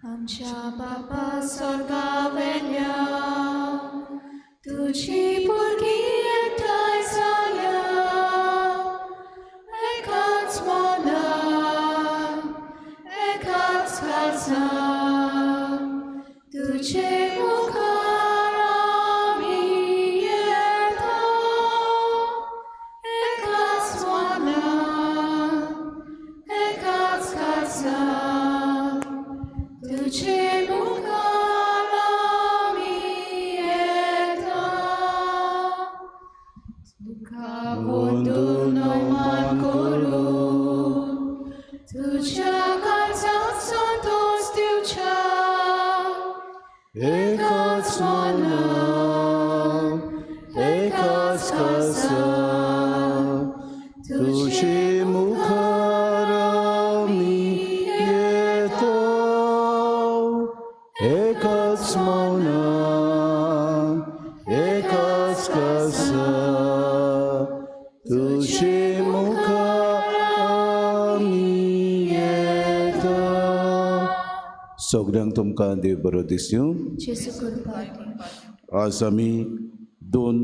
आमच्या बापा स्वर्गावेल्या तुझी भुरगी एकठांय जाल्या एकाच मोला एकाच काळजा तुझे मुखार आमी येता एकाच मोला एकाच काळजा तुझे मुखार आमी येता दुखा बोंदून मान करून तुझ्या काळजाक संतोष दिवच्या एकाच मोला एकाच काळजा तुझे मुखार आमी येता एकाच मोला एकाच काळजा तुझे मुखार आमी येता. सगळ्यांक तुमकां देव बरो दीस दिवं. जेसू कृपा दी. आज आमी 2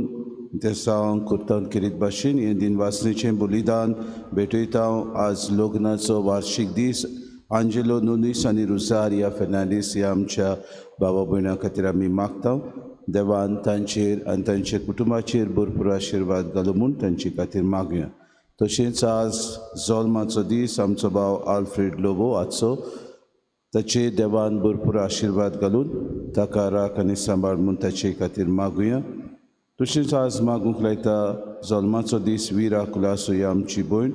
दिसां कुर्तान किरीत भाशेन हे दिन वासनेचें बलिदान भेटयता. आज लग्नाचो वार्षिक दीस आंजेलो नुनीस आनी रुसारिया फेर्नांडीस ह्या आमच्या भावा भयणां खातीर आमी मागता. देवान तांचेर आनी तांच्या कुटुंबाचेर भरपूर आशिर्वाद घालूं म्हूण तांचे खातीर मागया. तशेंच आज जल्माचो दीस आमचो भाव आल्फ्रेड लोबो आजचो. ताचे देवान भरपूर आशिर्वाद घालून ताका राख आनी सांबाळ म्हूण ताचे खातीर मागुया. तशेंच आज मागूंक लायता जल्माचो दीस विरा कुलासो ह्या आमची भयण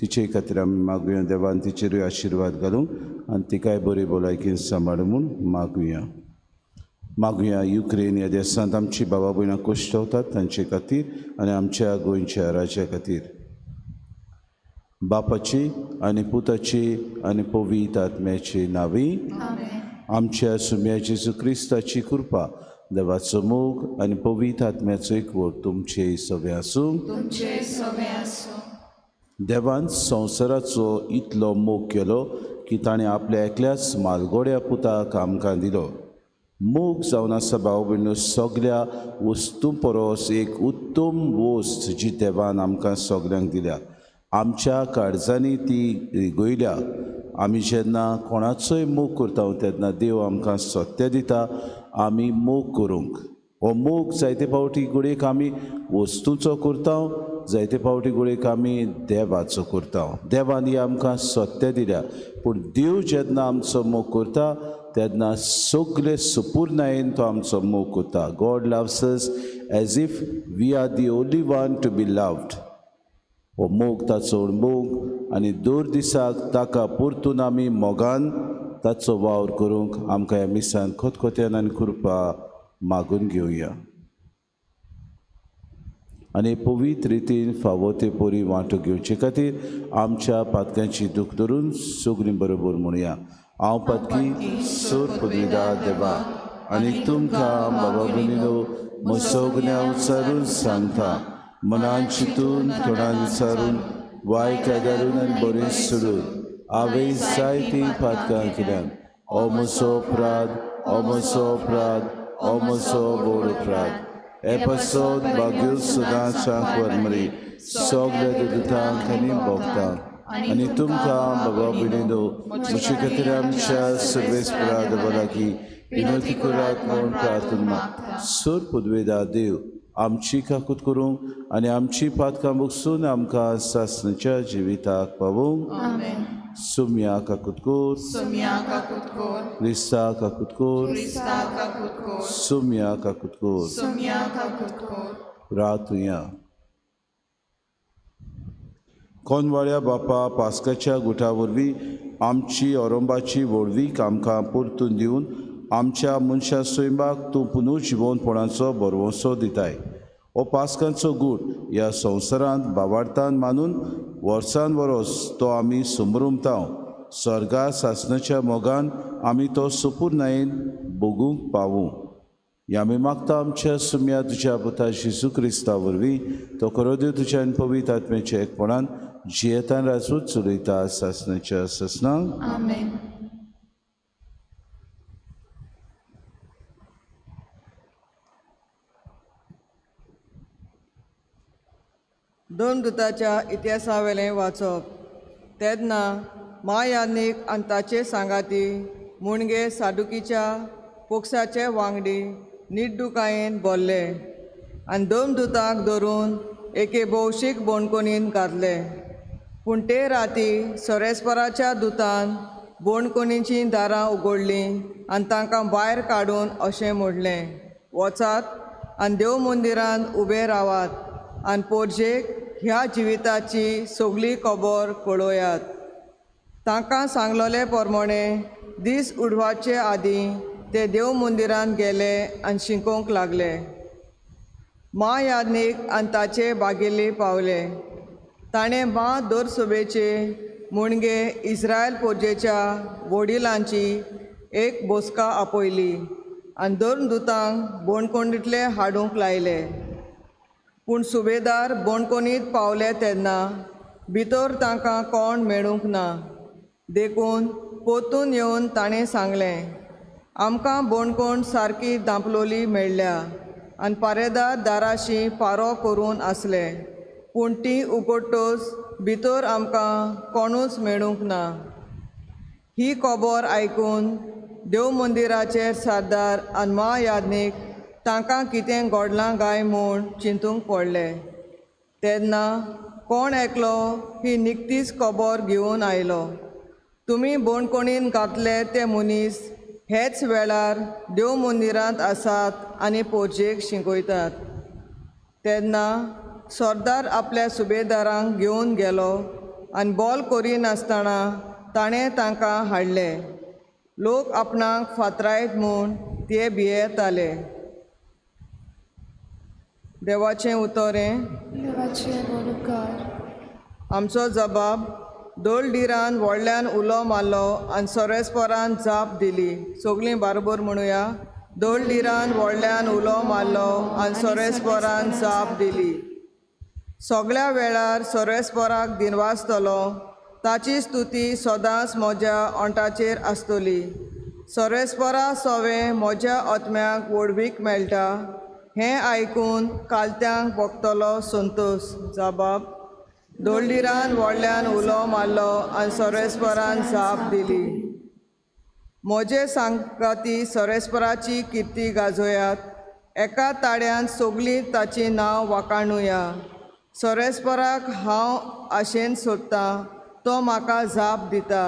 तिचे खातीर आमी मागुया. देवान तिचेरूय आशिर्वाद घालूं आनी तिकाय बरे भलायकेन सांबाळ म्हूण मागुया. मागुया युक्रेन ह्या देशांत आमची भावा भयणां कुश्टवतात तांचे खातीर आनी आमच्या गोंयच्या राज्या खातीर. बापाची आनी पुताची आनी पवित्र आत्म्याची नांवी. आमच्या सुम्या जेजू क्रिस्ताची कृपा देवाचो मोग आनी पवित्र आत्म्याचो एकवट तुमचे सगळे आसूं. देवान संवसाराचो इतलो मोग केलो की ताणें आपल्या एकल्याच मालगोड्या पुताक आमकां दिलो. मोग जावन आसा भाव भयणो सगळ्या वस्तू परस एक उत्तम वस्त जी देवान आमकां सगळ्यांक दिल्या. आमच्या काळजांनी ती गोयल्या. आमी जेन्ना कोणाचोय मोग करता तेन्ना देव आमकां सत्य दिता आमी मोग करूंक. हो मोग जायते फावटी घडयेक आमी वस्तूचो करता, जायते फावटी घडयेक आमी देवाचो करता. देवान आमकां सत्य दिल्या पूण देव जेन्ना आमचो मोग करता तेन्ना सगळे सुपूर्णायेन तो आमचो मोग करता. God loves us as if we are the only one to be loved. हो मोग ताचो मोग आनी दर दिसाक ताका परतून आमी मोगान ताचो वावर करूंक आमकां ह्या मिसान खतखत्यान आनी कृपा मागून घेवया. आनी पवित्र रितीन फावो ते पोरी वांटो घेवचे खातीर आमच्या पातकांची दूख धरून सगळीं बरोबर म्हणुया. हांव पातकी सोर पदवीदार देवा आनी तुमकां बाबा भयणीनो म्हज्या सगळ्या उचारून सांगता. मनान चिंतून तोंडान विचारून वायट आदारून आनी बरें सोडून हांवें जायतीं पातकां केल्यान. हो म्हजो अपराध, हो म्हजो अपराध, हो म्हजो व्हड अपराध. हे पासत भाग्यो सदांच वरमरी सगळ्या दुतांक आनी भोगतांक आनी तुमकां बाबा भयणीनो म्हजे खातीर आमच्या सर्वेस्परा देवा लागीं विनोती करात म्हूण प्रार्थना. सोर पदवेदार देव आमची काकूत करूंक आनी आमची पातकां भोगसून आमकां सासणेच्या जिविताक पावूंक. सुम्या काकूत कोर, क्रिस्ता काकूत कोर, सुम्या काकूत कोर. रातुया. कोनवाळ्या बापा पास्काच्या गुटा वरवीं आमची औरंबाची व्हडवीक आमकां परतून दिवन आमच्या मनशा स्वयंबाक तूं पुनर्जिवनपणाचो बरवंसो दिताय. हो पास्कांचो गूट ह्या संवसारांत भावार्थान मानून वर्सान वरोस तो आमी समरुमता. स्वर्गा सासणाच्या मोगान आमी तो सुपूर्णायेन भोगूंक पावूं. आमी मागता आमच्या सुम्या तुज्या पुता जेजू क्रिस्ता वरवीं तो करो देव तुज्या आनी पवित्र आत्म्याच्या एकपणान जियेतान राजूच चलयता सासणाच्या ससनांक. दोन दुताच्या इतिहासावेलें वाचप. तेन्ना महायाज्ञीक आनी ताचे सांगाती मुणगे सादुकीच्या पक्षाचे वांगडी निड्डुकायेन भरले आनी दोन दुतांक धरून एके भौशीक बोणकोणीन घातले. पूण ते राती सोरेस्पराच्या दुतान बोणकोणीचीं दारां उगडलीं आनी तांकां भायर काडून अशें म्हणलें, वचात आनी देव मंदिरांत उबे रावात आनी पोरजेक ह्या जिविताची सगळी खबर कळोवयात. तांकां सांगलोले प्रमाणे दीस उडवाचे आदीं ते देव मंदिरांत गेले आनी शिंकोवंक लागले. महायाज्ञीक आनी ताचे बागेली पावले. ताणें दोर सुबेचे मुणगे इस्रायल पोरजेच्या वडिलांची एक बसका आपयली आनी दोन दुतांक बोणकोणींतले हाडूंक लायले. पूण सुबेदार बोणकोणींत पावले तेन्ना भितर तांकां कोण मेळूंक ना. देखून पोतून येवन ताणें सांगलें, आमकां बोणकोण सारकी धांपलोली मेळ्ळ्या आनी पारेदार दाराशी पारो करून आसले, पूण ती उगडटोच भितर आमकां कोणूच मेळूंक ना. ही खबर आयकून देव मंदिराचेर सरदार आनी महायाज्ञीक तांकां कितें घडलां काय म्हूण चिंतूंक पडले. तेन्ना कोण एकलो ही निकतीच खबर घेवन आयलो. तुमी बोणकोणीन घातले ते मनीस हेच वेळार देव मंदिरांत आसात आनी पोरजेक शिंकयतात. तेन्ना सरदार आपल्या सुबेदारांक घेवन गेलो आनी बॉल करिनासतना ताणें तांकां हाडले. लोक आपणाक फातरायत म्हूण ते भियेताले. देवाचें उतोरें. देवाचे बोलकार. आमचो जबाब. दोलडिरान व्हडल्यान उलो मारलो आनी सोरेस्परान जाप दिली. सगळीं बारबर म्हणुया. दोलडिरान व्हडल्यान उलो मारलो आनी सोरेस्परान जाप दिली. सगळ्या वेळार सोरेस्पराक दिनवासतलो. ताची स्तुती सदांच म्हज्या ओंठाचेर आसतली. सोरेस्परा सोवें म्हज्या आत्म्याक वडवीक मेळटा. हें आयकून कालत्यांक भोगतलो संतोश. जबाब. दोलडिरान व्हडल्यान उलो मारलो आनी सोरेस्परान जाप दिली. म्हजे सांगाती सोरेस्पराची किर्ती गाजोयात. एका ताड्यान सगळीं ताची नांव वाखाणुया. सोरेस्पराक हांव आशेन सोदतां, तो म्हाका जाप दिता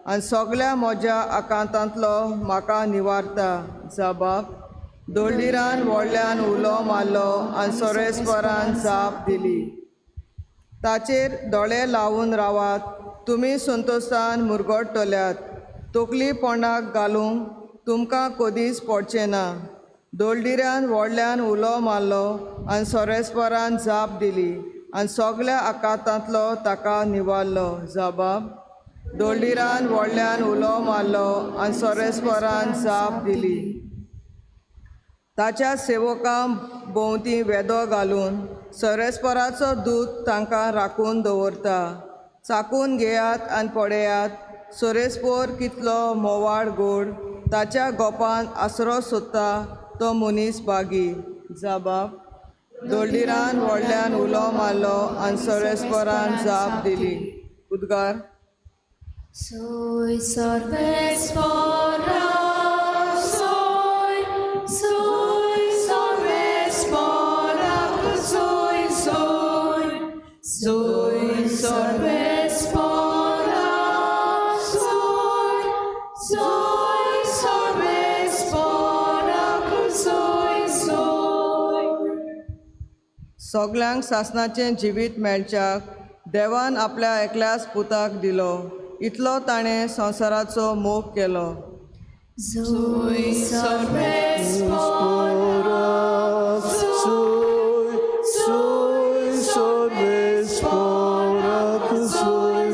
आनी सगळ्या म्हज्या आकांतांतलो म्हाका निवारता. जबाब. दोलडिरान व्हडल्यान उलो मारलो आनी सोरेस्परान जाप दिली. ताचेर दोळे लावून रावात. तुमी संतोशान मुरगडटल्यात. तकली पोंडाक घालूंक तुमकां कदीच पडचें ना. दोलडिरान व्हडल्यान उलो मारलो आनी सोरेस्परान जाप दिली आनी सगळ्या आकांतांतलो ताका निवारलो. जबाब. दोलडिरान व्हडल्यान उलो मारलो आनी सोरेस्परान जाप दिली. ताच्या सेवकां भोंवती वेदो घालून सोरेस्पराचो दूत तांकां राखून दवरता. चाकून घेयात आनी पळयात. सोरेस्पोर कितलो मोवाळ गोड. ताच्या गोपान आसरो सोदता तो मनीस बागी. जबाब. दोलडिरान व्हडल्यान उलो मारलो आनी सोरेस्परान जाप दिली. उद्गार. Soy Sorvespora, soy Sorvespora, soy Sorvespora, soy Sorvespora, soy. सगळ्यांक सासणाचें जिवीत मेळच्याक देवान आपल्या एकल्याच पुताक दिलो. इतलो ताणें संवसाराचो मोग केलो. Soy Sorvespora, Soy Sorvespora, soy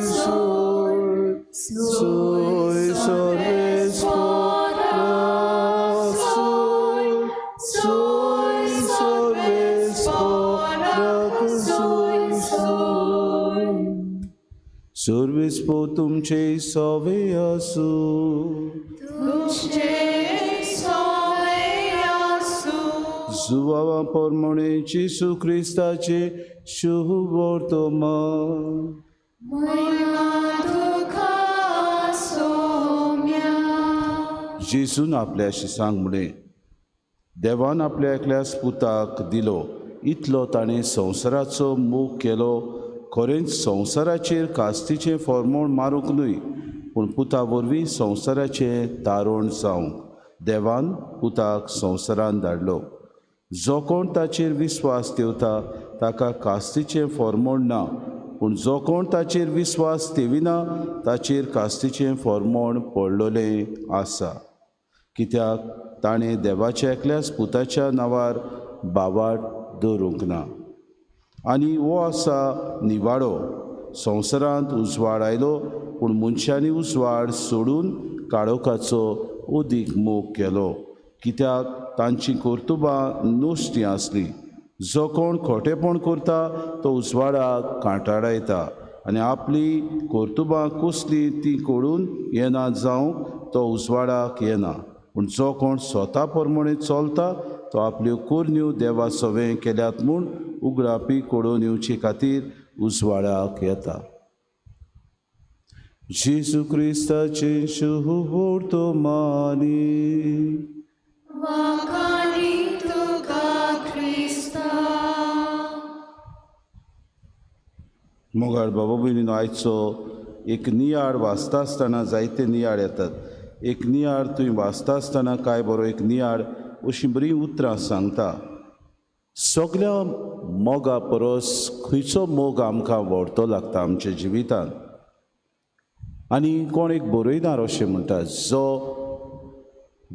Sorvespora, soy Sorvespora. Sorvespo तुमचे सवे आसू. तुमचे सवे आसू. सुवावा पोरमोणे जेसू क्रिस्ताचे शुभ वर्तमान जेसून आपल्या शिसांक म्हणे देवान आपल्या एकल्याच पुताक दिलो इतलो ताणें संवसाराचो मोग केलो खरेंच संवसाराचेर कास्तीचें फॉर्मोण मारूंक न्हय पूण पुता वरवीं संवसाराचें तारण जावंक देवान पुताक संवसारांत धाडलो जो कोण ताचेर विस्वास ठेवता ताका कास्तीचें फॉर्मोण ना पूण जो कोण ताचेर विस्वास ठेविना ताचेर कास्तीचें फॉर्मोण पडलोलें आसा कित्याक ताणें देवाच्या एकल्याच पुताच्या नांवार बावाट दवरूंक ना आनी हो आसा निवाडो संवसारांत उजवाड आयलो पूण मनशांनी उजवाड सोडून काळोखाचो अदीक मोग केलो कित्याक तांची कर्तुबां नश्टीं आसलीं जो कोण खोटेपण करता तो उजवाडाक कांटाळायता आनी आपली कर्तुबां कसलीं तीं कळून येना जावंक तो उजवाडाक येना पूण जो कोण स्वता प्रमाणे चलता तो आपल्यो कोरन्यो देवा सवें केल्यात म्हूण उगडापी कळोवन येवचे खातीर उजवाडाक येता जेसू क्रिस्ताचे शुभ वर्तमानी मोगाळ बाबा भयणीनो आयचो एक नियाळ वाचता आसतना जायते नियाळ येतात एक नियाळ तुवें वाचता आसतना काय बरो एक नियाळ अशीं बरीं उतरां सांगता सगल्या मोगा परस खंयचो मोग आमकां व्हडतो लागता आमच्या जिवितांत आनी कोण एक बरयणार अशें म्हणटा जो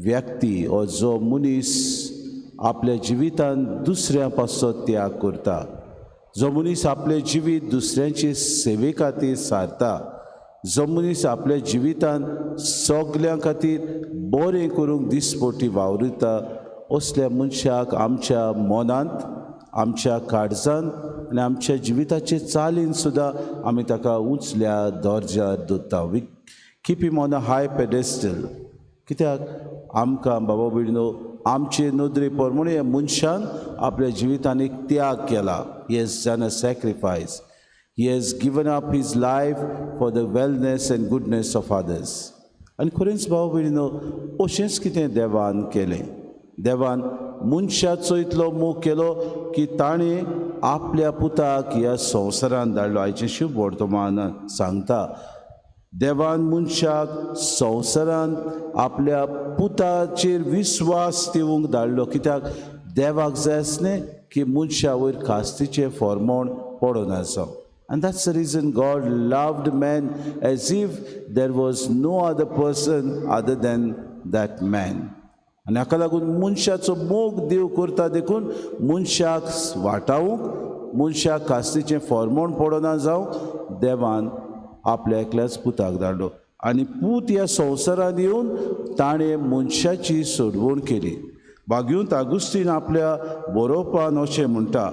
व्यक्ती ओ जो मनीस आपल्या जिवितांत दुसऱ्या पासो त्याग करता जो मनीस आपलें जिवीत दुसऱ्यांचे सेवे खातीर सारता जो मनीस आपल्या जिवितांत सगल्यां खातीर बरें करूंक दिसपोटी वावुरता असल्या मनशाक आमच्या मनांत आमच्या काळजांत आनी आमच्या जिविताचे चालीन सुद्दां आमी ताका उंचल्या दर्ज्यार दवरता we keep him on a high pedestal कित्याक आमकां बाबा भयणीनो आमचे नदरे प्रमाणे ह्या मनशान आपल्या जिवितान एक त्याग केला he has done a sacrifice he has given up his life for the wellness and goodness of others आनी खरेंच बाबा भयणीनो अशेंच कितें देवान केलें देवान मनशाचो इतलो मोग केलो की ताणें आपल्या पुताक ह्या संवसारांत धाडलो आयचे शुभ वर्तमान सांगता देवान मनशाक संवसारांत आपल्या पुताचेर विस्वास दिवंक धाडलो कित्याक देवाक जाय आसलें की मनशा वयर कास्तीचें फॉर्मोण पडोन आसा and that's the reason God loved man as if there was no other person other than that man आनी हाका लागून मनशाचो मोग देव करता देखून मनशाक वाटावूंक मनशाक कास्तीचें फॉर्मोण पडोना जावं देवान आपल्या एकल्याच पुताक धाडलो आनी पूत ह्या संवसारांत येवन ताणें मनशाची सोडवण केली भाग्यूंत आगुस्तीन आपल्या बरोवपान अशें म्हणटा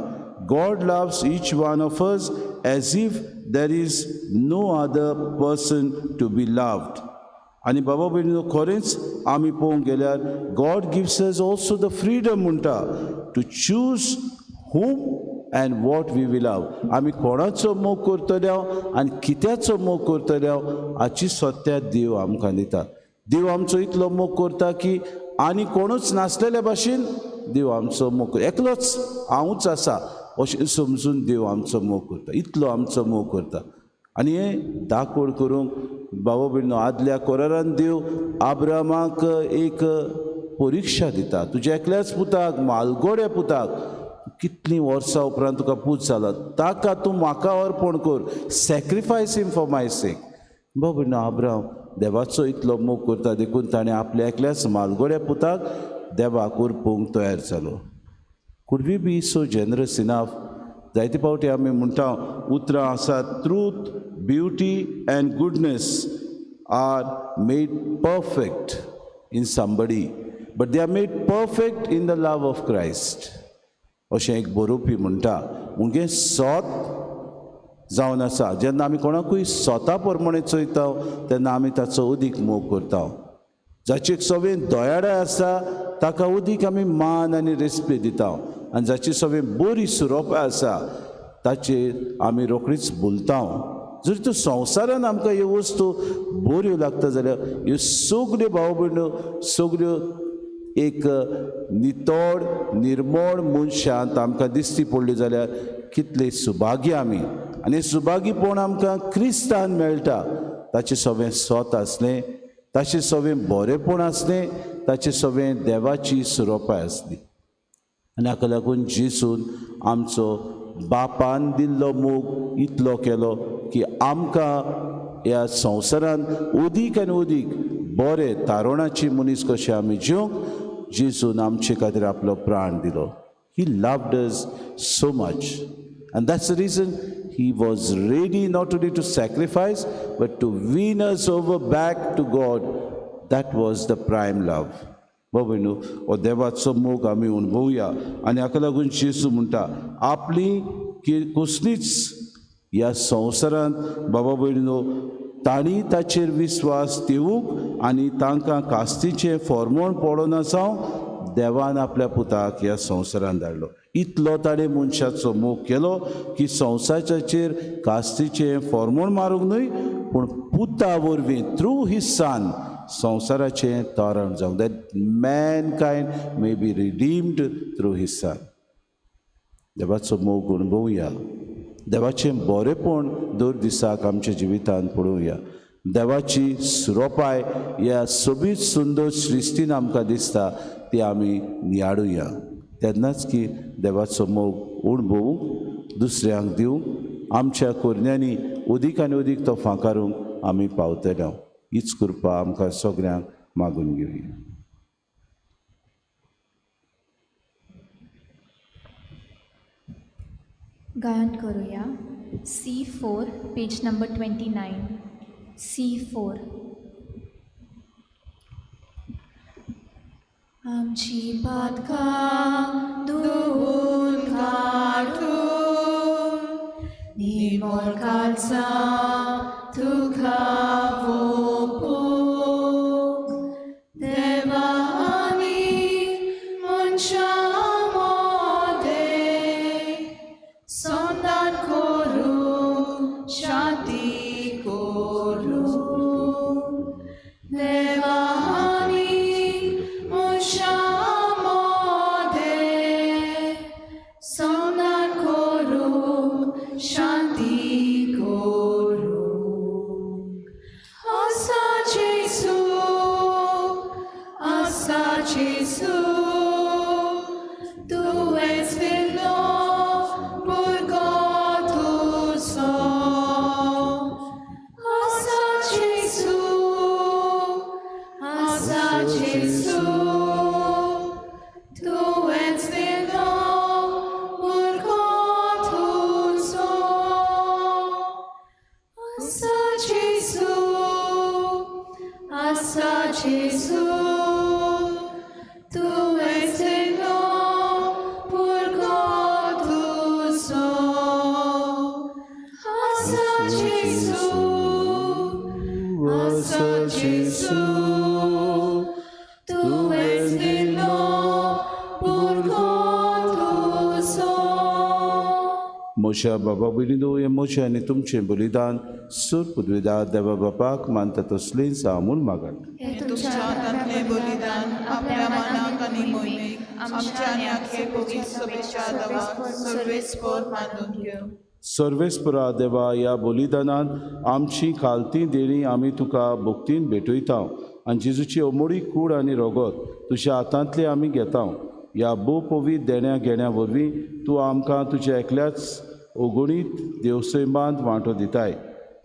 God loves each one of us as if there is no other person to be loved. आनी बाबा भयणीनो खरेंच आमी पळोवंक गेल्यार God gives us also the freedom म्हणटा to choose whom and what we will love आमी कोणाचो मोग करतले आनी कित्याचो मोग करतले हाची सत्या देव आमकां दिता देव आमचो इतलो मोग करता की आनी कोणूच नासलेल्या भाशेन देव आमचो मोग एकलोच हांवूच आसा अशें समजून देव आमचो मोग करता इतलो आमचो मोग करता आनी हें दाखोड करूंक बाबा भयणीनो आदल्या कोरारान देव आब्रामाक एक परिक्षा दिता तुज्या एकल्याच पुताक मालगोड्या पुताक कितलीं वर्सां उपरांत तुका पूत जाला ताका तूं म्हाका अर्पण कर सॅक्रिफायस हिम फॉर माय सेक बाबा भयणीनो आब्राम देवाचो इतलो मोग करता देखून ताणें आपल्या एकल्याच मालगोड्या पुताक देवाक अर्पोवंक तयार जालो could we be so generous enough जायते फावटी आमी म्हणटा उतरां आसात truth beauty and goodness are made perfect in somebody but they are made perfect in the love of Christ अशें एक बरोवपी म्हणटा मुगे सोत जावन आसा जेन्ना आमी कोणाकूय स्वता प्रमाणे चयता तेन्ना आमी ताचो अदीक मोग करता जाचे सवेन दोयाडाय आसा ताका उदीक आमी मान आनी रेस्पेद दिता आनी जाची सगळी बरी सुरोपां आसा ताचेर आमी रोखडीच भुलता जर तूं संवसारान आमकां ह्यो वस्तू बऱ्यो लागता जाल्यार ह्यो सगल्यो भाव भयण्यो सगल्यो एक नितोड निर्मळ मनशांत आमकां दिसती पडली जाल्यार कितले सुभाग्य आमी आनी सुभाग्यपण आमकां क्रिस्तान मेळटा ताचें सगळें स्वत आसलें ताचें सगळें बरेंपण आसलें ताचें सगळें देवाची सुरोपां आसली आनी हाका लागून जेसून आमचो बापान दिल्लो मोग इतलो केलो की आमकां ह्या संवसारान अदीक आनी अदीक बरे तारुणाची मनीस कशें आमी जिवंक जेसून आमचे खातीर आपलो प्राण दिलो he loved us so much and that's the reason he was ready not only to sacrifice but to win us over back to God. That was the prime love. बाबा न्हू हो देवाचो मोग आमी अणभवुया आनी हाका लागून जेसू म्हणटा आपली कसलीच ह्या संवसारांत बाबा भयणीनो तांणी ताचेर विस्वास दिवूंक आनी तांकां कास्तीचें फॉर्मोण पडोना जावं देवान आपल्या पुताक ह्या संवसारांत धाडलो इतलो ताणें मनशाचो मोग केलो की संवसाराचेर कास्तीचें फॉर्मोण मारूंक न्हय पूण पुता वरवीं थ्रू हिज सन संवसाराचें तोरण जावंक that mankind may be redeemed through his son देवाचो मोग अणभवुया देवाचें बरेंपण दर दिसाक आमच्या जिवितांत पळोवया देवाची सुरोपाय ह्या सोबीत सुंदर सृश्टीन आमकां दिसता ती आमी नियाडुया तेन्नाच की देवाचो मोग अणभवूंक दुसऱ्यांक दिवंक आमच्या कोरण्यांनी अदीक आनी अदीक तो फांकारूंक आमी पावतले हीच कृपा आमकां सगळ्यांक मागून घेवया गायन करूया C4 पेज नंबर 29 C4 आमची पातकां धुवून काढून निमळ काळजां तुका वोपूंक देवा आनी मनशां मोदें संदान करूं शांती करूं देवा आनी मनशां मोदें संदान करूं शांती करूं आसा जेसू तुवेंच दिल्लो भुरगो तुजो आसा जेसू तुवेंच दिल्लो भुरगो तुजो आसा जेसू तुवेंच दिल्लो भुरगो तुजो आसा जेसू तुवेंच दिल्लो भुरगो तुजो मोशा बाबा भयणीनो हें मोशे आनी तुमचें बलिदान सूर पदवीदार देवा बापाक मानता तसलेंच आमून मागात हे तुमच्या हातांतलें बलिदान आपल्या मनाक आनी मोहिमेक आमच्या आनी आख्खे पवित्र सभेच्या देवाक सर्वेस्पर मानून घेवं सर्वेस्परा देवा ह्या बलिदानांत आमची खालती देणी आमी तुका भक्तीन भेटयता आनी जेजूची अमोडी कूड आनी रगत तुज्या हातांतली आमी घेता ह्या पवित्र देण्या घेण्या वरवीं तूं आमकां तुज्या एकल्याच अगणीत देवसैमांत वांटो दिताय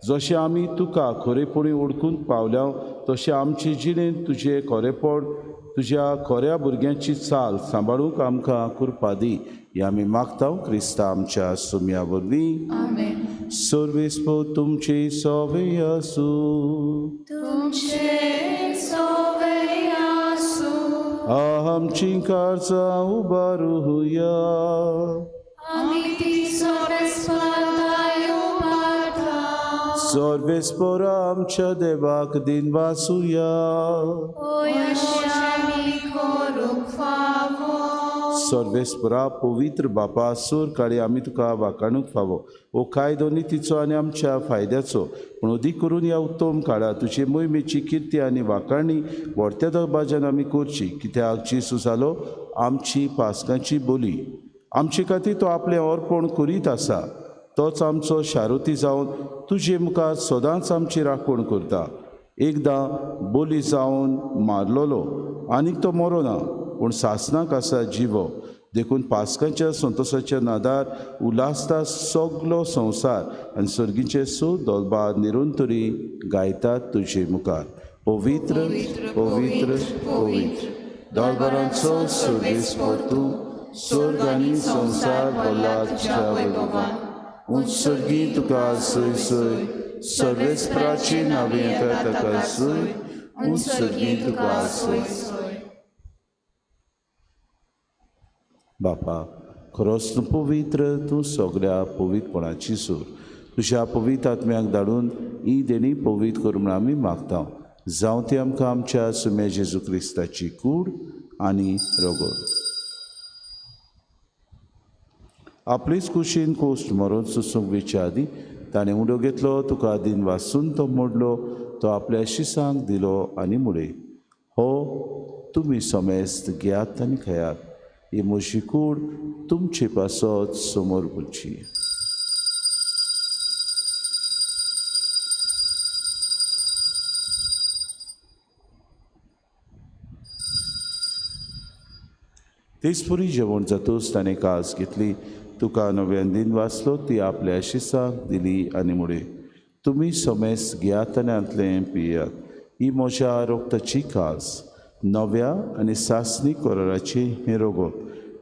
जशें आमी तुका खरेपणी ओळखून पावल्या तशें आमचे जिणेंत तुजें खरेपण तुज्या खऱ्या भुरग्यांची चाल सांबाळूंक आमकां कृपा दी हें आमी मागता क्रिस्ता आमच्या सुम्या वरवीं आमेन सर्वेस्पो तुमचे सवे आसूं तुमचे सवे आसूं आमची काळजां उबारूया आमी ती सर्वेस्परांत उबारता सर्वेस्परा आमच्या देवाक दिन वासुया ओय आमी करूंक सर्वेस्परा पवित्र बापा सोर काळी आमी तुका वाखाणूक फावो ओ कायदो नितीचो आनी आमच्या फायद्याचो पूण अदीक करून ह्या उत्तम काळात तुजे मोहिमेची किर्ती आनी वाखाणणी व्हडत्या दबाज्यान आमी करची कित्याक जेजू जालो आमची पासकांची बोली आमचे खातीर तो आपलें अर्पण करीत आसा तोच आमचो शारोती जावन तुजे मुखार सदांच आमची राखण करता एकदां बोली जावन मारलोलो आनीक तो मरो ना पूण सासनाक आसा जिवो देखून पासकांच्या संतोशाच्या नादार उलासता सगलो संवसार आनी सर्गीचे सो दोलबार निरंतरी गायतात तुजे मुखार पवित्र पवित्र पवित्र दोलबारांचो सर्वेस्पर तूं स्वर्ग आनी संवसार भरला तुज्या वैभवान उत्सर्गी तुका सय सय सर्वेस्पराची नांवे येता ताका सय उत्सर्गी तुका सय बापा खरोच तूं पवित्र तूं सगळ्या पवित्रपणाची सूर तुज्या पवित्र आत्म्याक धाडून ही देणी पवित्र कर म्हूण आमी मागता जावं ती आमकां आमच्या सुम्या जेजू क्रिस्ताची कूड आनी रगत आपलीच कुशीन कोश्ट मरून सुसूंक वेच्या आदी ताणें उडो घेतलो तुका आदीन वाचून तो मोडलो तो आपल्या शिसांक दिलो आनी मुडे हो तुमी समेस्त घेयात आनी खयात ही म्हजी कूड तुमचे पासत समोर उरची तेचपुरी जेवण जातूच ताणें कास घेतली तुका नव्यान दिन वाचलो ती आपल्या शिसांक दिली आनी मुडे तुमी समेस्त घेयात आनी आतलें पियात ही म्हज्या रोगताची कास नव्या आनी सासणी कोराची हें रोगत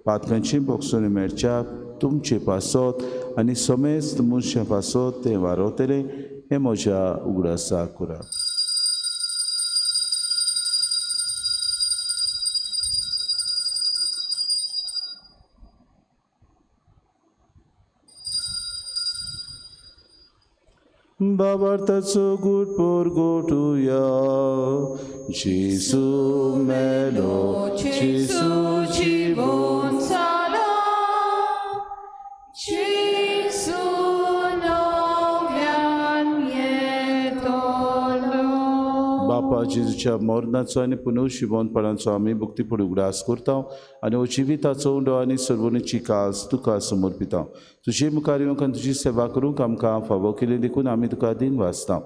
पातकांची बोगसून मेळच्या तुमचे पासत आनी समेस्त मनशां पासत तें वारवतलें हें म्हज्या उगडासाक करात बाबार्थाचो गूट पोर गोठुया जेजू मेलो जेजू जीवन जाला जेजू नव्यान येतलो बापा जेजूच्या मरणाचो आनी पुनर्शिवणपणाचो आमी भक्तीपूर्ण उगडास करता आनी हो जिविताचो उंडो आनी सर्वणीची कास तुका समर्पिता तुजे मुखार येवंक आनी तुजी सेवा करूंक आमकां फावो केली देखून आमी तुका दिन वाचता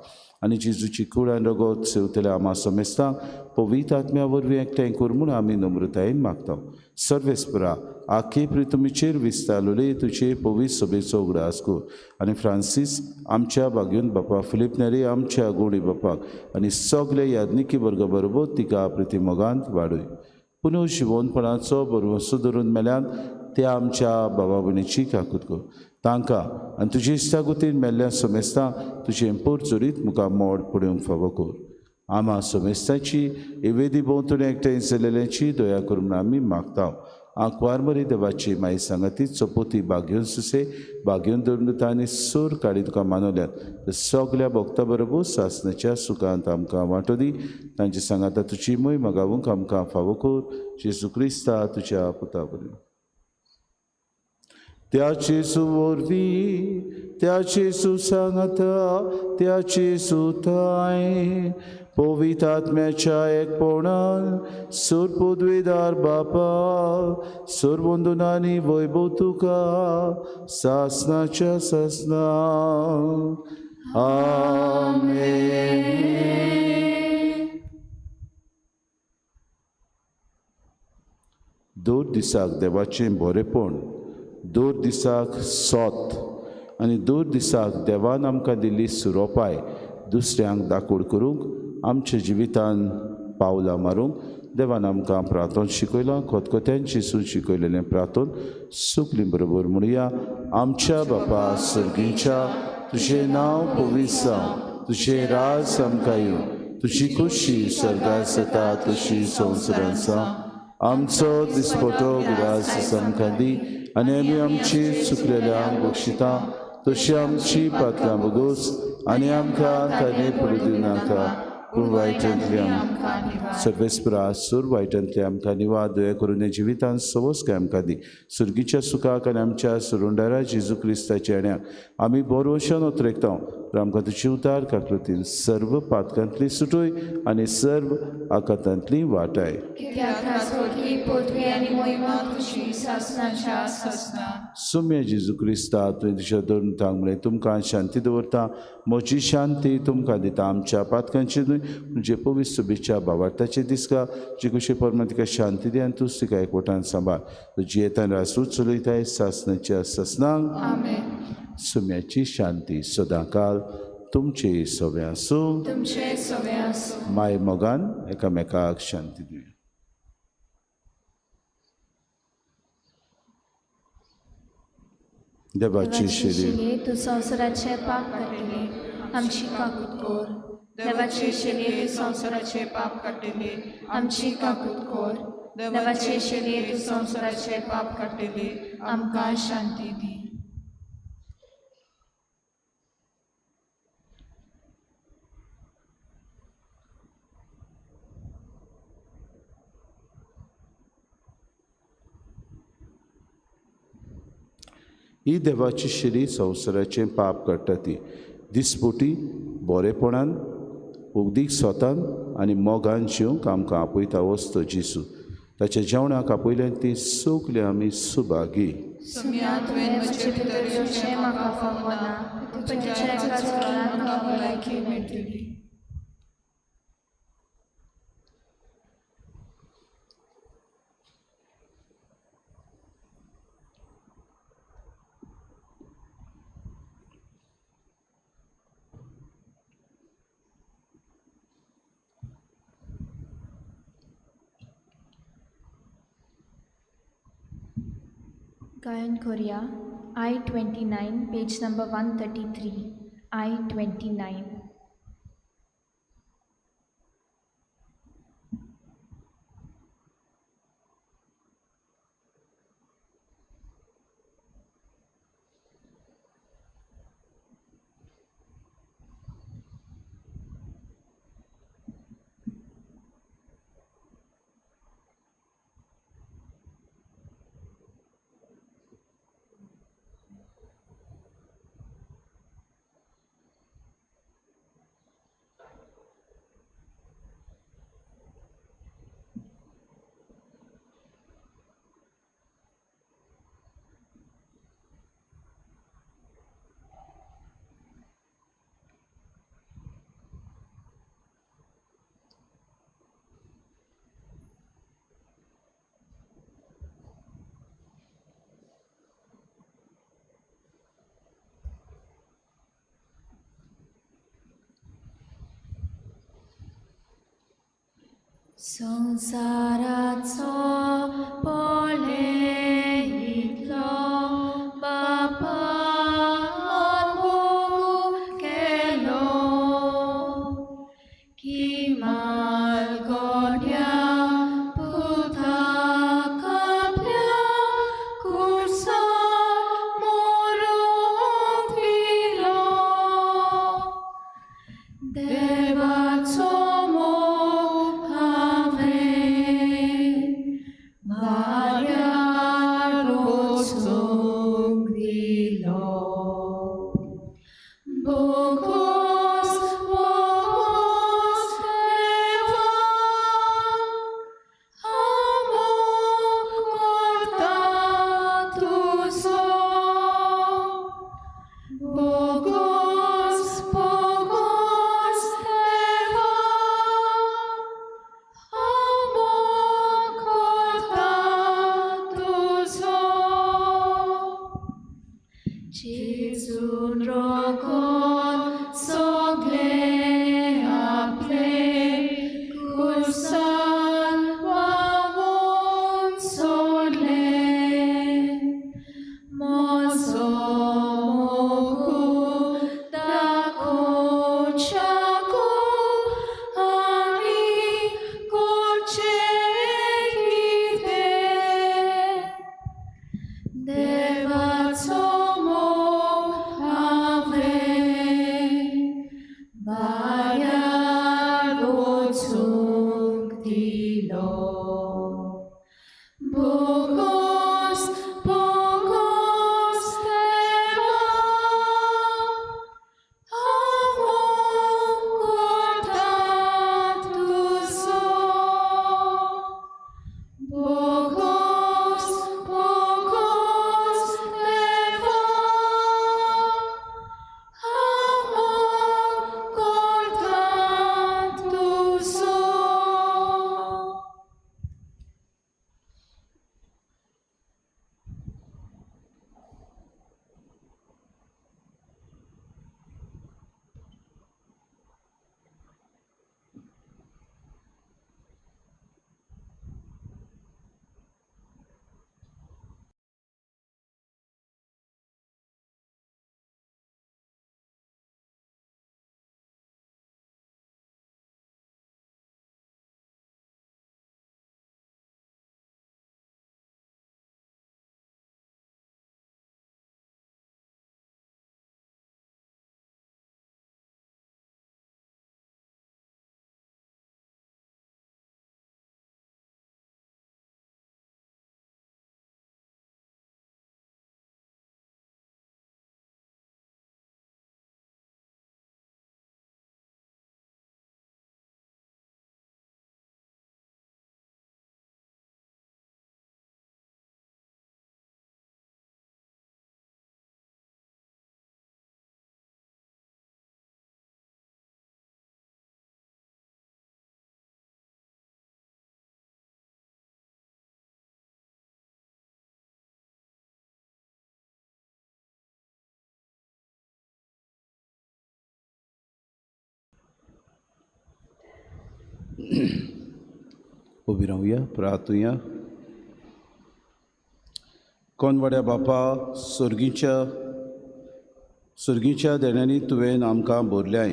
आनी जेजूची कूड आनी रगत सेवतले आमा समेस्तां पवित्र आत्म्या वरवीं एकठांय कर म्हूण आमी नम्रतायेन मागता सर्वेस्परा आखे प्रितमीचेर विस्तारलोले तुजे पवित्र सभेचो उगडास कर आनी फ्रांसीस आमच्या बागेंत बापा फिलीप नेरी आमच्या गोडी बापाक आनी सगळे याज्ञिकी वर्गा बरोबर तिका प्रतिमोगांत वाडय पुनः शिवणपणाचो बरोवसो धरून मेल्यान त्या आमच्या भावा भयणीची काकूत कर तांकां आनी तुजे इश्टागुतीन मेल्ल्या समेस्तां तुजें पोरचोरीत मुखार मोड पडूंक फावो कर आमा समेस्ताची एवेदी भोंवतणी एकठांय जालेल्यांची दया करून आमी मागता आंकवारमरी देवाची माई सांगाती चपोती बागेवन सुसे बागेवन दंडता आनी सोर काडी तुका मानवल्यात सगल्या भक्तां बरोबर सासणाच्या सुखांत आमकां वांटो दी तांची सांगाता तुजी मोहीम गावूंक आमकां फावो कर जेजू क्रिस्ता तुज्या पुता बरें त्याचे सुवरवी त्याचे सुसंगता त्याचे सुताय पवित्र आत्म्याच्या एकपणान सोर पदवेदार बापा सोर वंदनांनी वैभव तुका सासनाच्या सासना आमेन दोर दिसाक देवाचें बरेपण दोर दिसाक सोत आनी दोर दिसाक देवान आमकां दिल्ली सुरोपाय दुसऱ्यांक दाखोड करूंक आमच्या जिवितान पावलां मारूंक देवान आमकां प्रार्थना शिकयलां खतखत्यांची सून शिकयलेलें प्रार्थन सुकली बरोबर म्हणुया आमच्या बापा सर्गीच्या तुजें नांव पवित्र जावं तुजें राज आमकां येवं तुजी खुशी सर्गार जाता तशी संवसारांत जावं आमचो दिसपटो गिरास आमकां दी आनी आमी आमची चुकलेल्यांक बक्षिता तशी आमची पातकां बगोस आनी आमकां ताणे पडूं दिवं नाका पूण वायटांतली सर्वेस्परा सूर वायटांतली आमकां निवाद दया करून हे जिवितांत सवस काय आमकां दी सुर्गीच्या सुखाक आनी आमच्या सुरुंडारा जेजू क्रिस्ताच्या येण्याक आमी बोरवोशान उतरेकता तर आमकां तुजी उदार काकृतीन सर्व पातकांतली सुटोय आनी सर्व आकांतांतली वाटाय सुम्य जेजू क्रिस्ता तुवें तुज्या धरून थांग म्हळें तुमकां शांती दवरता म्हजी शांती तुमकां दिता आमच्या पातकांची न्हय म्हणजे पवित्र बिच्या भावार्थाचे दिसका जी कशी परमा तिका शांती दी आनी तूंच तिका एकवटान सांबाळ तुजी येतान रासूच चलयताय सासणाच्या ससनांक सुम्याची शांती सदांकाल तुमचे सवे आसूं माय मोगान एकामेकाक शांती दिवया देवाची शिरी तू संवसाराचे पाप काटिले आमची काकूट कोर देवाचे शेले तू संवसाराचे पाप काटिले आमची काकूट कोर देवाचे शेले तू संवसाराचे पाप काटिले आमकां शांती दी ही देवाची शिरी संवसाराचें पाप काडटा ती दिसपोटी बरेपणान उगदीक स्वतान आनी मोगान जिवंक आमकां आपयता वस्त जेजू ताच्या जेवणाक आपयलें ती सोगली आमी सुभागी गायन करुया I-29 पेज नंबर 133 I-29 संसाराचो पोळे इतलो बापान भोग केलो की मालगोड्या पुताक आपल्या कुर्सार मोरूंक दिलो देवाचो उबी रावया, प्रार्थुया. कोनवड्या बापा, सुर्गीच्या देण्यांनी तुवें आमकां भरल्याय.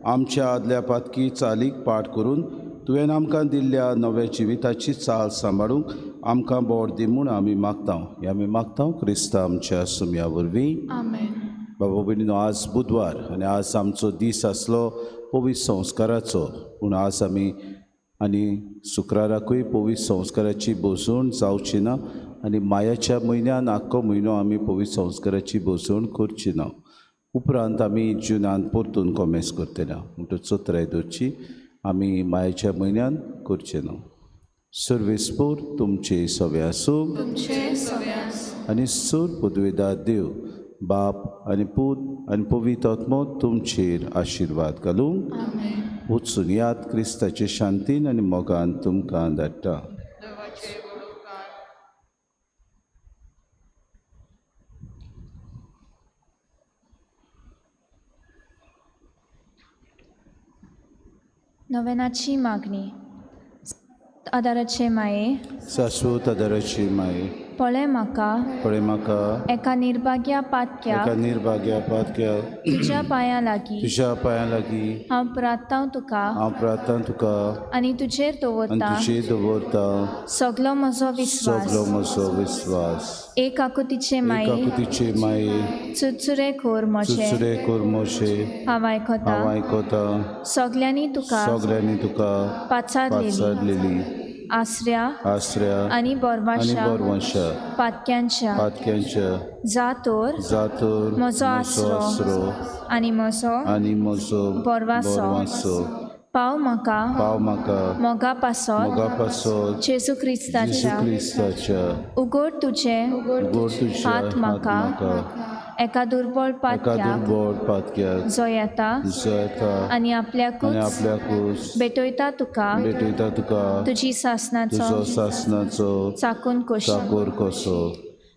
आमच्या आदल्या पातकी चालीक पाठ करून तुवें आमकां दिल्ल्या नव्या जिविताची चाल सांबाळूंक आमकां बोड दी म्हूण आमी मागतांव. हे आमी मागतांव क्रिस्ता आमच्या सुम्या वरवीं. आमेन. बाबा भयणीनो, आज बुधवार आनी आज आमचो दीस आसलो पवित्र संस्काराचो. पूण आज आमी आनी शुक्राराकूय पवित्र संस्काराची बसवण जावची ना आनी मायाच्या म्हयन्यान आख्खो म्हयनो आमी पवित्र संस्काराची बसवण करची ना. उपरांत आमी जुनांत परतून कॉमेस करतले म्हणटच 17 दोरची आमी मायाच्या म्हयन्यान करचे ना. सर्वेस्पोर तुमचे सवे आसूं तुमचे सवे आसूं. आनी सूर पदवेदार देव बाप आनी पूत आनी पवित्र आत्मो तुमचेर आशिर्वाद घालूं. आमेन. वचून याद क्रिस्ताचे शांतीन आनी मोगान तुमकां धाडटा. देवाचे बडोवकार. नवेनाची मागणी. आदाराचे माये, शाश्वत आदाराची माये, पळय म्हाका पळय म्हाका एका निर्भाग्या पातक्या एका निर्भाग्या पातक्या तुज्या पांयां लागीं तुज्या पांयां लागीं हांव प्रार्थना तुका हांव प्रार्थना तुका आनी तुजेर आनी दवरता तुजेर दवरता सगलो म्हजो विस्वास. सगलो म्हजो विस्वास. एक आकुतीचे माये, एकाकुतीचे माये, चुरचुरे खोर म्हजे सुसरे कोरमोशे हांव आयकता. हांव आयकता. सगल्यांनी तुका सगल्यांनी तुका पाचारलेली पाचारलेली आसऱ्या आसऱ्या आनी आनी बोरवाशा बोरवंशा पातक्यांच्या पातक्यांच्या जातोर जातोर म्हजो आसरो आनी आनी म्हजो बोरवासो पाव म्हाका पाव म्हाका मोगा पासत मोगा पासत जेजू क्रिस्ताच्या क्रिस्ताच्या उगड तुजे उगड तुज्या हात म्हाका एका दुर्बळ एका पातक्याक दुर्बळ पातक्याक जो येता येता आनी आनी आपल्याकूच आपल्याकूच भेटयता तुका भेटयता तुका तुजी सासनाचो तुजो सासनाचो चाकून कोश. चाकोर कसो.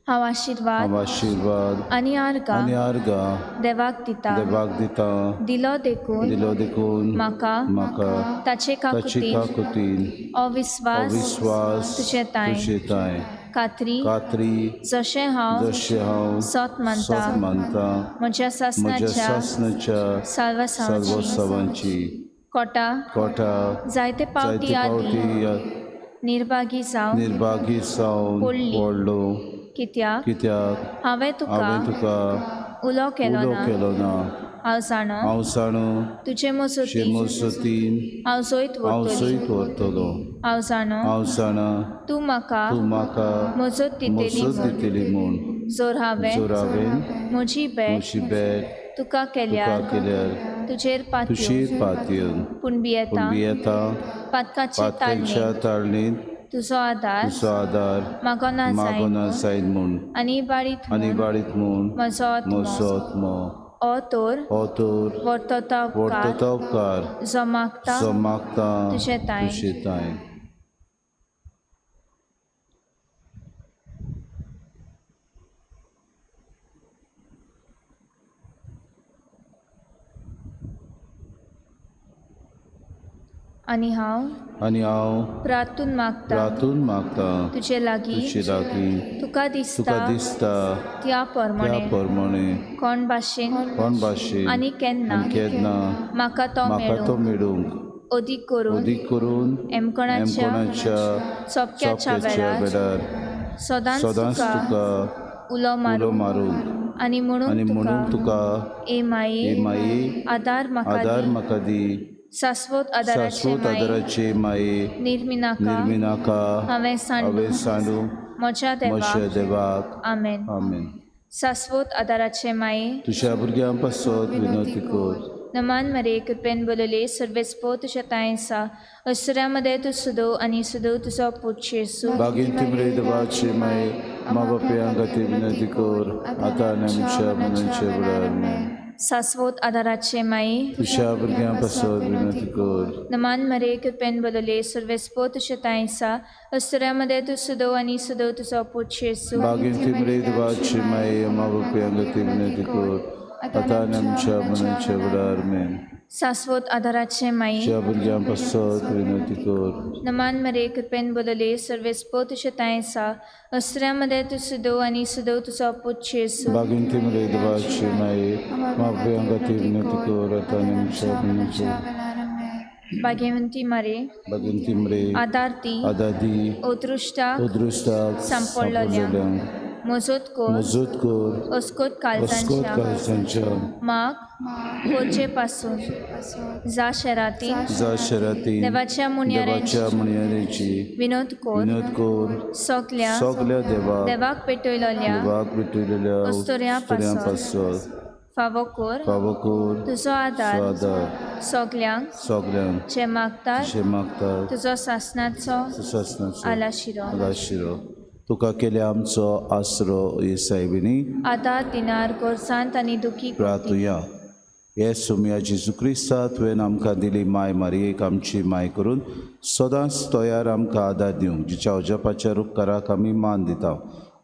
हांव आशिर्वाद हांव आशिर्वाद आनी आर्गां आनी आर्गां देवाक दिता. देवाक दिता. दिलो देखून दिलो देखून म्हाका ताचे ताची काकुतीन काकुतीन अविस्वास अविस्वास तुजे ताय तुजे ताय कात्री जशें हांव जशें हांव सत मानता मानता म्हज्या म्हज्या सासनाच्या सासनाच्या साल्वासांची सर्वोत्सवांची कोटा कोटा जायते पावटी आदी पावटी निर्भागी जावं निर्भागी जावन पडलो. कित्याक कित्याक हांवें तुका उलो केलो ना. हांव जाणू तुजे मजतीन हांव सोयत व्हरतलो. हांव जाणा तूं म्हाका मजत दितली म्हूण. जोर हांवें म्हजी म्हजी भेट तुका केल्यार तुजेर पातयेन पूण येता पातकाच्या ताळणीन तुजो आदार मागोना जायन म्हूण आनी बाळीत म्हूण म्हजो आत्मो ओ तोर वर्तता उपकार जो मागता तुजे ताय. आनी हांव प्रार्थून मागता तुजे लागीं तुका दिसता त्या परमणे कोण भाशेन आनी केन्ना म्हाका तो मेळूंक अदीक करून एमकोणाच्या सोबक्याच्या वेळार सदांच तुका उलो मारूं आनी म्हणून तुका ए माये आदार म्हाका दी. शाश्वत आदाराचे माये निर्मिनाका हांवें सांडू म्हज्या देवाक. आमेन. शाश्वत आदाराचे माये तुज्या भुरग्यां पासत विनंती कर. नमान मरे कृपेन बोलले सर्वेस्पो तुझ्या तायेंसा अस्सऱ्यामध्ये तू सुदो आनी सुदो तुजो पुच्छे सु बागीन तिमरे देवाचे माये मा बापयां खातीर विनंती कर आतां आनी आमच्या मनाचे वेळार. शाश्वत आदाराचे माये तुज्या भुरग्यां पासत विनंती कर. नमान मरे कृपेन बोलले सर्वेस्पो तुझ्या तायेंसा अस्सऱ्यामध्ये तू सुदो आनी सुदो तुजो पुच्छे सु बागीन तिमरे देवाचे माये मा बापयां खातीर विनंती कर आता आनी आमच्या मनाच्या वेळार मेन शाश्वत आधाराचे माई ज्या भुरग्यां पासत विनंती कर नमान मरे कृपेन बदले सर्वेस्पो तुझे तायसा अस्त्र्यामध्ये तू सुदो आणि सुदो तुझा पुच्छ येसू बागीन ती मरे देवाची माये मागप्यांक खातीर विनंती कर आता आनी आमच्या मनाच्या भाग्यवंती मारे बागीन ती मरे आदारती आदादी उदृष्टाक सांपडलेल्यांक मजत कर मजत कर अस्कोत अस्कोत काळजांच्या काळजांच्या माग खोचे पासून जा शराती जा शराती देवाच्या मुनयाऱ्यांची देवाच्या मुनयारेची विनोद कर विनोद कर सगल्या सगल्या देवाक पेटयलेल्या देवाक भेटलेल्या अस्तुऱ्यां पासत फावो कर फावो कर तुजो आदार आदार सगल्यांक सगल्यांक जे मागतात जे मागतात तुजो सासणाचो सुसासनाचो आलाशिरो आलाशिरो तुका केल्या आमचो आसरो येसायबिनी आदार दिनार गोरसांत आनी दुखी प्रार्थुया हे सुमया जेजू क्रिस्ता तुवें आमकां दिली माय मारयेक आमची माय करून सदांच तयार आमकां आदार दिवंक जिच्या अजपाच्या उपकाराक आमी मान दिता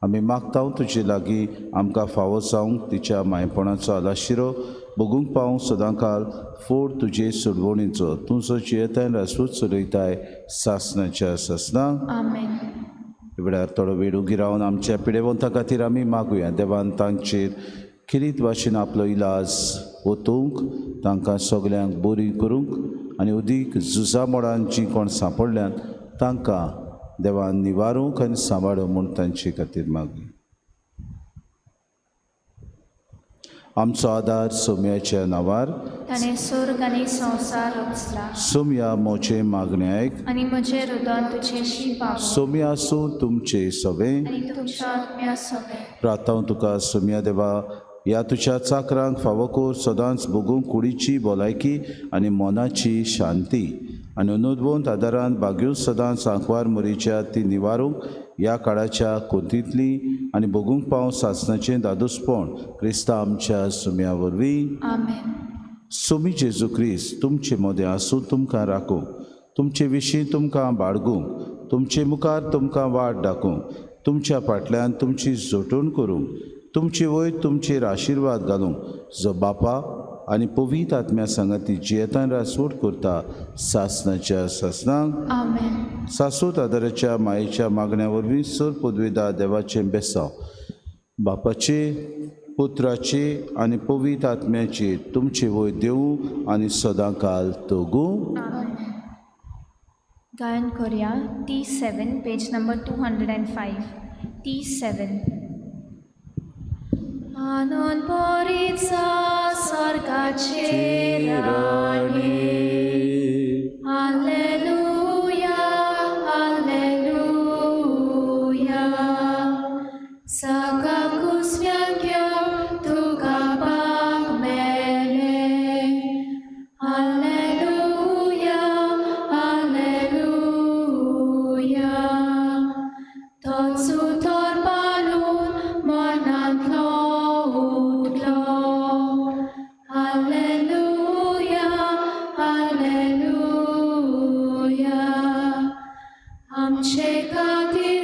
आमी मागता तुजे लागीं आमकां फावो जावंक तिच्या मायपणाचो आलाशिरो बगूंक पावूंक सदांकाल फोड तुजे सुडवणीचो तूं जो जियेताय रासूच चलयताय सासनाच्या सासनाक आमेन वेळार थोडो वेळ उगी रावन आमच्या पिडेवंता खातीर आमी मागुया देवान तांचेर खिरीत भाशेन आपलो इलाज ओतूंक तांकां सगल्यांक बरी करूंक आनी उदीक झुजा मोडान जीं कोण सांपडल्यान तांकां देवान निवारूंक आनी सांबाळूं म्हूण तांचे खातीर मागुया आमचो आदार सोम्याच्या नांवार ताणें स्वर्ग आनी संवसार रचला सोम्या मोचे मागणे आयक आनी म्हजें हृदय तुजेशी पावो सोम्या आसूं तुमचे सवें आनी तुमच्या आत्म्या सगळें प्रार्थना तुका सोम्या देवा ह्या तुज्या चाकरांक फावो कर सदांच बगूंक कुडीची भलायकी आनी मोनाची शांती आनी अनुभवंत आदारान बाग्यो सदांच सांकवार मोरीच्या ती निवारूंक ह्या काळाच्या कोंतींतली आनी बगूंक पावूं सासणाचें दादोसपण क्रिस्ता आमच्या सुम्या वरवीं आमेन सुमी जेजू क्रिस्त तुमचे मोदें आसूं तुमकां राखूंक तुमचे विशीं तुमकां बाळगूंक तुमचे मुखार तुमकां वाट दाखोवंक तुमच्या फाटल्यान तुमची जोडूण करूंक तुमची वयर तुमचेर आशिर्वाद घालूंक जो बापा आनी पवित्र आत्म्या सांगाती जियेतान रासोड करता सासनाच्या सासनाक आमेन सासूत आदाराच्या मायेच्या मागण्या वरवीं सर पदवेदार देवाचें बेसांव बापाचे पुत्राचे आनी पवित्र आत्म्याचे तुमचे वयर देवूं आनी सदांकाल तोगूं गायन करुया T7 पेज नंबर 205 T7 आनंद पोरीचा स्वर्गाचे राणी हालेलुया हालेलुया सगळा कुस्व्यांक्यो तुका पाग मेले हालेलुया हालेलुया तोच उतर पालून मनांतलो आमचे खातीर